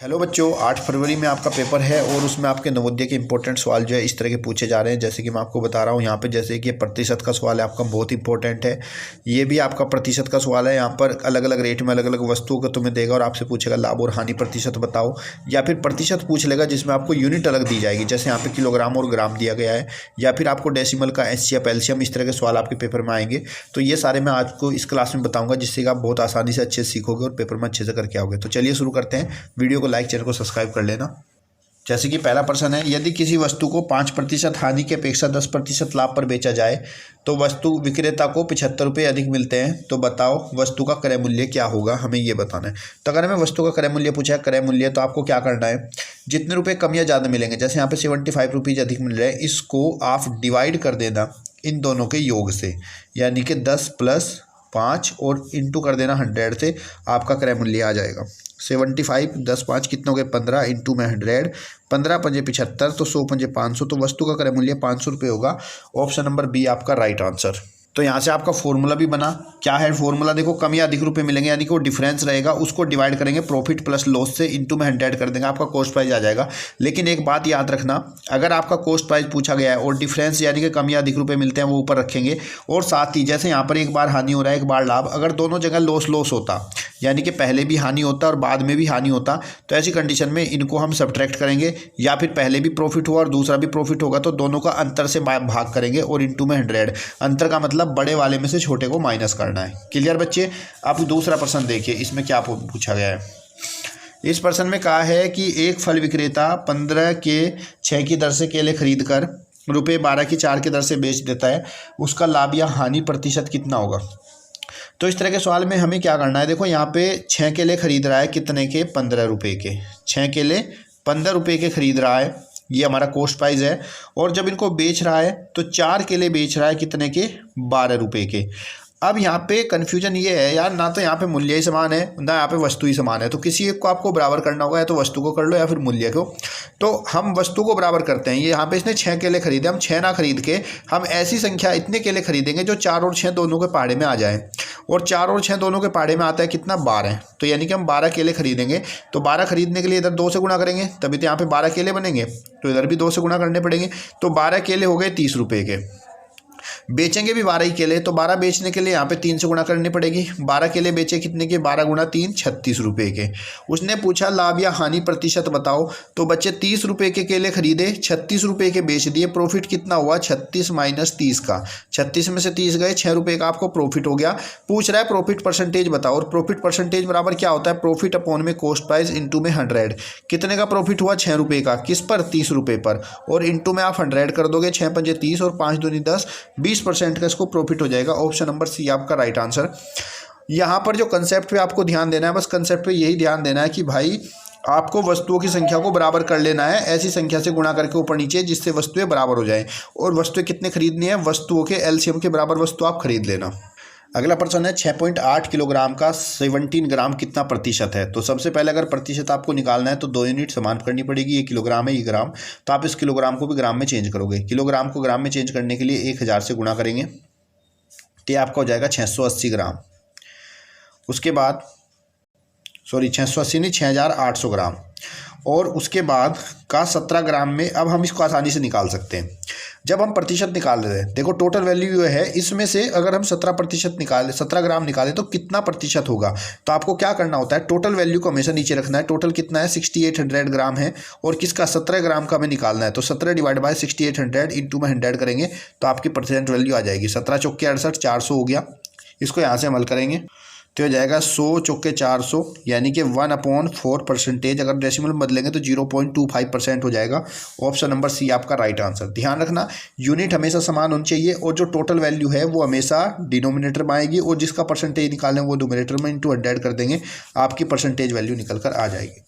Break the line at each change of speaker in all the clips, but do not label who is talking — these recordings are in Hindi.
हेलो बच्चों, 8 फरवरी में आपका पेपर है और उसमें आपके नवोदय के इंपॉर्टेंट सवाल जो है इस तरह के पूछे जा रहे हैं। जैसे कि मैं आपको बता रहा हूँ यहाँ पे, जैसे कि प्रतिशत का सवाल है आपका, बहुत इंपॉर्टेंट है। ये भी आपका प्रतिशत का सवाल है। यहाँ पर अलग अलग रेट में अलग अलग वस्तुओं को तुम्हें देगा और आपसे पूछेगा लाभ और हानि प्रतिशत बताओ, या फिर प्रतिशत पूछ लेगा जिसमें आपको यूनिट अलग दी जाएगी। जैसे यहाँ पे किलोग्राम और ग्राम दिया गया है, या फिर आपको डेसिमल का एचसीएफ एलसीएम, इस तरह के सवाल आपके पेपर में आएंगे। तो ये सारे मैं आपको इस क्लास में बताऊँगा, जिससे कि आप बहुत आसानी से अच्छे से सीखोगे और पेपर में अच्छे से करके आओगे। तो चलिए शुरू करते हैं। वीडियो को लाइक, चैनल को सब्सक्राइब कर लेना। जैसे कि पहला प्रश्न है, यदि किसी वस्तु को 5% हानि की अपेक्षा 10% लाभ पर बेचा जाए तो वस्तु विक्रेता को 75 रुपये अधिक मिलते हैं, तो बताओ वस्तु का क्रय मूल्य क्या होगा, हमें ये बताना है। तो अगर हमें वस्तु का क्रय मूल्य पूछा है, क्रय मूल्य, तो आपको क्या करना है, जितने रुपये कम या ज़्यादा मिलेंगे, जैसे यहाँ पे 75 रुपीज़ अधिक मिल रहे हैं, इसको आप डिवाइड कर देना इन दोनों के योग से, यानी कि 10 + 5 और इंटू कर देना 100 से, आपका क्रय मूल्य आ जाएगा 75। 10 5 कितने हो गए, 15, इंटू में 100, 15 पंजे 75, तो 100 पंजे 500, तो वस्तु का क्रय मूल्य 500 रुपये होगा। ऑप्शन नंबर बी आपका राइट आंसर। तो यहाँ से आपका फॉर्मूला भी बना। क्या है फॉर्मूला, देखो, कम या अधिक रुपए मिलेंगे, यानी कि वो डिफरेंस रहेगा, उसको डिवाइड करेंगे प्रॉफिट प्लस लॉस से, इंटू में 100 कर देंगे, आपका कॉस्ट प्राइस आ जाएगा। लेकिन एक बात याद रखना, अगर आपका कॉस्ट प्राइस पूछा गया है और डिफरेंस यानी कि कम या अधिक रुपए मिलते हैं वो ऊपर रखेंगे, और साथ ही जैसे यहाँ पर एक बार हानि हो रहा है एक बार लाभ, अगर दोनों जगह लॉस होता, यानी कि पहले भी हानि होता और बाद में भी हानि होता, तो ऐसी कंडीशन में इनको हम सब्ट्रैक्ट करेंगे, या फिर पहले भी प्रॉफिट हुआ और दूसरा भी प्रॉफिट होगा तो दोनों का अंतर से भाग करेंगे और इंटू में 100। अंतर का मतलब बड़े वाले में से छोटे को माइनस करना है। क्लियर बच्चे। आप दूसरा प्रश्न देखिए, इसमें क्या पूछा गया है। इस प्रश्न में कहा है कि एक फल विक्रेता 15 के 6 की दर से केले खरीद कर रुपये 12 की 4 की दर से बेच देता है, उसका लाभ या हानि प्रतिशत कितना होगा। तो इस तरह के सवाल में हमें क्या करना है, देखो यहाँ पे 6 केले खरीद रहा है, कितने के, 15 रुपये के। 6 केले 15 रुपये के खरीद रहा है, ये हमारा कॉस्ट प्राइस है। और जब इनको बेच रहा है तो 4 केले बेच रहा है, कितने के, 12 रुपये के। अब यहाँ पे कन्फ्यूजन ये है यार, ना तो यहाँ पे मूल्य ही समान है ना यहाँ पे वस्तु ही समान है, तो किसी एक को आपको बराबर करना होगा, या तो वस्तु को कर लो या फिर मूल्य को। तो हम वस्तु को बराबर करते हैं। ये यहाँ पे इसने 6 केले खरीदे, हम 6 ना खरीद के हम ऐसी संख्या इतने केले खरीदेंगे जो 4 और 6 दोनों के पाड़े में आ जाए, और 4 और 6 दोनों के पाड़े में आता है कितना, 12। तो यानी कि हम 12 केले खरीदेंगे, तो 12 खरीदने के लिए इधर 2 से गुणा करेंगे, तभी तो यहाँ पे 12 केले बनेंगे, तो इधर भी 2 से गुणा करने पड़ेंगे। तो 12 केले हो गए 30 रुपये के। बेचेंगे भी 12 ही केले, तो 12 बेचने के लिए यहाँ पे 3 से गुणा करनी पड़ेगी। 12 केले बेचे कितने के, 12 गुणा 3, 36 रुपये के। उसने पूछा लाभ या हानि प्रतिशत बताओ, तो बच्चे 30 रुपये के केले खरीदे, 36 रुपये के बेच दिए, प्रॉफिट कितना हुआ, 36 माइनस 30 का, 36 में से 30 गए, 6 रुपये का आपको प्रॉफिट हो गया। पूछ रहा है प्रॉफिट परसेंटेज बताओ, और प्रॉफिट परसेंटेज बराबर क्या होता है, प्रॉफिट अपॉन में कॉस्ट प्राइस इंटू में 100। कितने का प्रॉफिट हुआ, 6 रुपये का, किस पर, 30 रुपये पर, और इंटू में आप 100 कर दोगे, 6 पंजे 30 और 5 दूनी 10, 20% का इसको प्रॉफिट हो जाएगा। ऑप्शन नंबर सी आपका राइट आंसर। यहाँ पर जो कंसेप्ट पे आपको ध्यान देना है, बस कंसेप्ट पे यही ध्यान देना है कि भाई आपको वस्तुओं की संख्या को बराबर कर लेना है, ऐसी संख्या से गुणा करके ऊपर नीचे, जिससे वस्तुएं बराबर हो जाएं। और वस्तुएं कितने खरीदनी है, वस्तुओं के एलसीएम के बराबर वस्तु आप खरीद लेना। अगला प्रश्न है, 6.8 किलोग्राम का 17 ग्राम कितना प्रतिशत है। तो सबसे पहले अगर प्रतिशत आपको निकालना है तो 2 यूनिट समान करनी पड़ेगी। ये किलोग्राम है, ये ग्राम, तो आप इस किलोग्राम को भी ग्राम में चेंज करोगे। किलोग्राम को ग्राम में चेंज करने के लिए 1000 से गुणा करेंगे, तो ये आपका हो जाएगा 680 ग्राम। उसके बाद 680 नहीं, 6800 ग्राम। और उसके बाद का 17 ग्राम में, अब हम इसको आसानी से निकाल सकते हैं। जब हम प्रतिशत निकाल रहे हैं, देखो टोटल वैल्यू है, इसमें से अगर हम 17 ग्राम निकालें तो कितना प्रतिशत होगा। तो आपको क्या करना होता है, टोटल वैल्यू को हमेशा नीचे रखना है। टोटल कितना है, 6800 ग्राम है, और किसका, 17 ग्राम का हमें निकालना है। तो 17 डिवाइड बाय 6800 इंटू में 100 करेंगे, तो आपकी परसेंट वैल्यू आ जाएगी 17 चौके 68, 400 हो गया। इसको यहाँ से हल करेंगे तो हो जाएगा 100 चौके 400, यानी कि 1/4%। अगर डेसिमल में बदलेंगे तो 0.25% हो जाएगा। ऑप्शन नंबर सी आपका राइट आंसर। ध्यान रखना, यूनिट हमेशा समान होनी चाहिए, और जो टोटल वैल्यू है वो हमेशा डिनोमिनेटर में आएगी, और जिसका परसेंटेज निकालें वो न्यूमरेटर में इंटू 100 कर देंगे, आपकी परसेंटेज वैल्यू निकल कर आ जाएगी।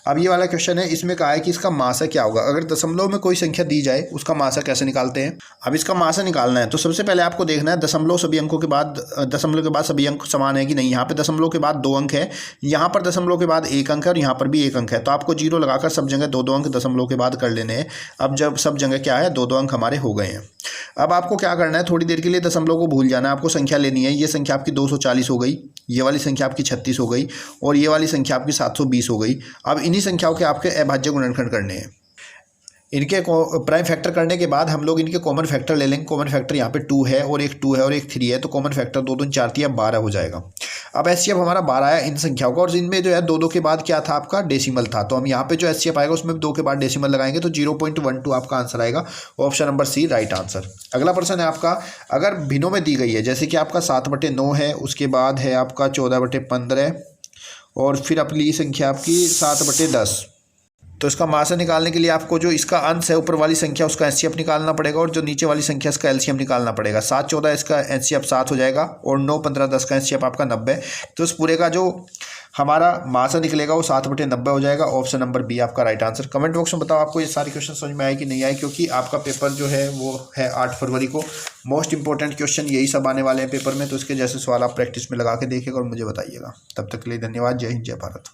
अब ये वाला क्वेश्चन है, इसमें कहा है कि इसका मासा क्या होगा। अगर दशमलव में कोई संख्या दी जाए, उसका मासा कैसे निकालते हैं। अब इसका मासा निकालना है तो सबसे पहले आपको देखना है दशमलव सभी अंकों के बाद, दशमलव के बाद सभी अंक समान है कि नहीं। यहाँ पे दशमलव के बाद 2 अंक है, यहाँ पर दशमलव के बाद 1 अंक है, और यहाँ पर भी 1 अंक है, तो आपको 0 लगाकर सब जगह 2-2 अंक दशमलव के बाद कर लेने हैं। अब जब सब जगह क्या है, 2-2 अंक हमारे हो गए हैं। अब आपको क्या करना है, थोड़ी देर के लिए दशमलव को भूल जाना है, आपको संख्या लेनी है। ये संख्या आपकी 240 हो गई, ये वाली संख्या आपकी 36 हो गई और ये वाली संख्या आपकी 720 हो गई। अब इन्हीं संख्याओं के आपके अभाज्य गुणनखंड करने हैं। इनके प्राइम फैक्टर करने के बाद हम लोग इनके कॉमन फैक्टर ले लेंगे। कॉमन फैक्टर यहाँ पे 2 है और एक 2 है और एक 3 है, तो कॉमन फैक्टर 2 2 4 3 12 हो जाएगा। अब एचसीएफ हमारा 12 आया इन संख्याओं का, और इनमें जो है 2 2 के बाद क्या था आपका डेसिमल था, तो हम यहाँ पे जो एचसीएफ आएगा उसमें 2 के बाद डेसिमल लगाएंगे तो 0.12 आपका आंसर आएगा। Option number C right answer. अगला प्रश्न है आपका, अगर भिन्नों में दी गई है, जैसे कि आपका 7/9 है, उसके बाद है आपका 14/15 और फिर अगली संख्या आपकी 7/10, तो इसका मासा निकालने के लिए आपको जो इसका अंश है ऊपर वाली संख्या उसका एचसीएफ निकालना पड़ेगा और जो नीचे वाली संख्या इसका एलसीएम निकालना पड़ेगा। 7 14 इसका एचसीएफ 7 हो जाएगा और 9 15 10 का एचसीएफ आपका 90। तो इस पूरे का जो हमारा मासा निकलेगा वो 7/90 हो जाएगा। ऑप्शन नंबर बी आपका राइट आंसर। कमेंट बॉक्स में बताओ आपको ये सारे क्वेश्चन समझ में आए कि नहीं आए, क्योंकि आपका पेपर जो है वो है 8 फरवरी को। मोस्ट इंपॉर्टेंट क्वेश्चन यही सब आने वाले हैं पेपर में, तो इसके जैसे सवाल आप प्रैक्टिस में लगा के देखिएगा और मुझे बताइएगा। तब तक के लिए धन्यवाद। जय हिंद, जय भारत।